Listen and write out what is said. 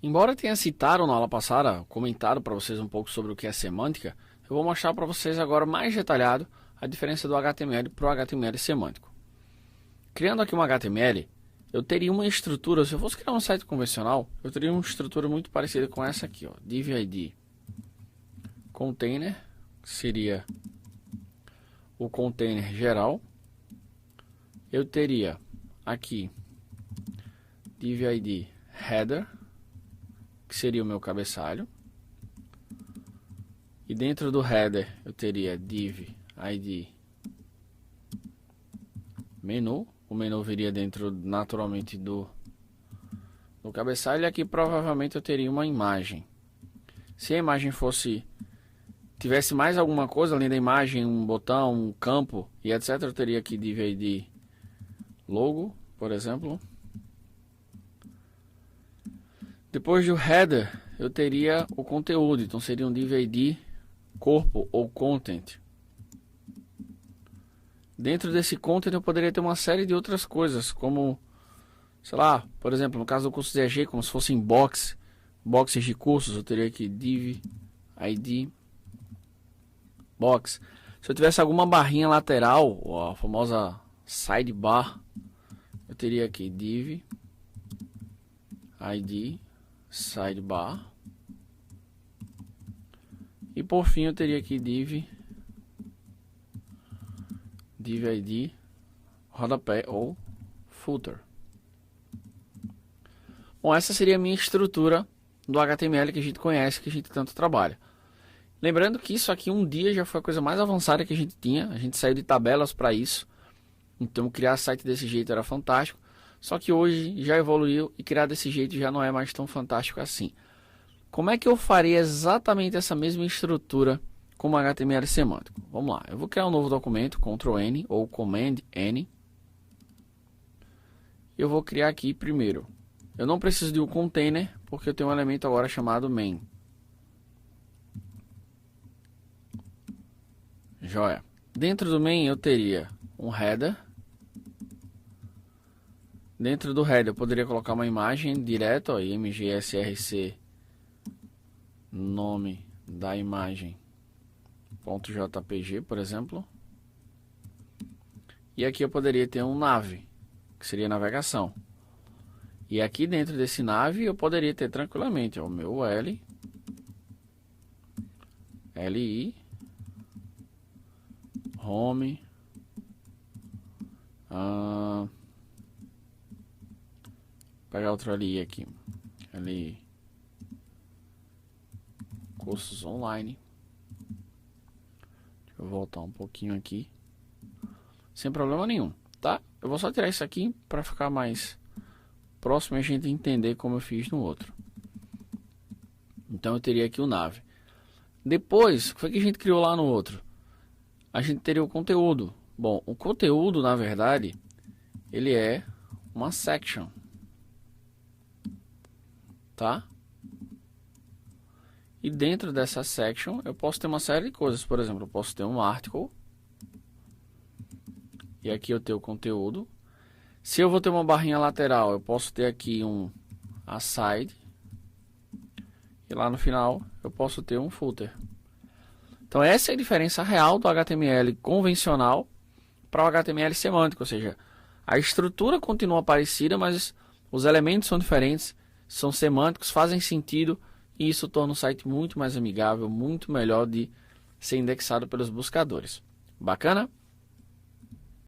Embora eu tenha citado na aula passada, comentado para vocês um pouco sobre o que é semântica, eu vou mostrar para vocês agora mais detalhado a diferença do HTML para o HTML semântico. Criando aqui um HTML, eu teria uma estrutura, se eu fosse criar um site convencional, eu teria uma estrutura muito parecida com essa aqui, ó, div id container, que seria o container geral. Eu teria aqui div id header, que seria o meu cabeçalho, e dentro do header eu teria div id menu. O menu viria dentro naturalmente do cabeçalho, e aqui provavelmente eu teria uma imagem. Se a imagem tivesse mais alguma coisa além da imagem, um botão, um campo e etc, eu teria aqui div id logo, por exemplo. Depois do header, eu teria o conteúdo, então seria um div id corpo ou content. Dentro desse content eu poderia ter uma série de outras coisas, como, sei lá, por exemplo, no caso do curso DG, como se fossem boxes de cursos, eu teria aqui div id box. Se eu tivesse alguma barrinha lateral, a famosa sidebar, eu teria aqui div id sidebar, e por fim eu teria aqui div id rodapé ou footer. Bom, essa seria a minha estrutura do HTML que a gente conhece, que a gente tanto trabalha. Lembrando que isso aqui um dia já foi a coisa mais avançada que a gente tinha, a gente saiu de tabelas para isso, então criar site desse jeito era fantástico. Só que hoje já evoluiu e criar desse jeito já não é mais tão fantástico assim. Como é que eu faria exatamente essa mesma estrutura como HTML semântico? Vamos lá, eu vou criar um novo documento, Ctrl N ou Command N. Eu vou criar aqui primeiro. Eu não preciso de um container, porque eu tenho um elemento agora chamado main. Joia. Dentro do main eu teria um header. Dentro do header eu poderia colocar uma imagem direto, ó, imgsrc, nome da imagem .jpg, por exemplo. E aqui eu poderia ter um nav, que seria navegação. E aqui dentro desse nav eu poderia ter tranquilamente o meu li, home, pegar outro li aqui, li cursos online. Deixa eu voltar um pouquinho aqui, sem problema nenhum, tá? Eu vou só tirar isso aqui para ficar mais próximo e a gente entender como eu fiz no outro. Então eu teria aqui o nav. Depois, o que foi que a gente criou lá no outro? A gente teria o conteúdo. Bom, o conteúdo, na verdade, ele é uma section, tá? E dentro dessa section eu posso ter uma série de coisas. Por exemplo, eu posso ter um article, e aqui eu tenho o conteúdo. Se eu vou ter uma barrinha lateral, eu posso ter aqui um aside, e lá no final eu posso ter um footer. Então essa é a diferença real do HTML convencional para o HTML semântico, ou seja, a estrutura continua parecida, mas os elementos são diferentes, são semânticos, fazem sentido, e isso torna o site muito mais amigável, muito melhor de ser indexado pelos buscadores. Bacana?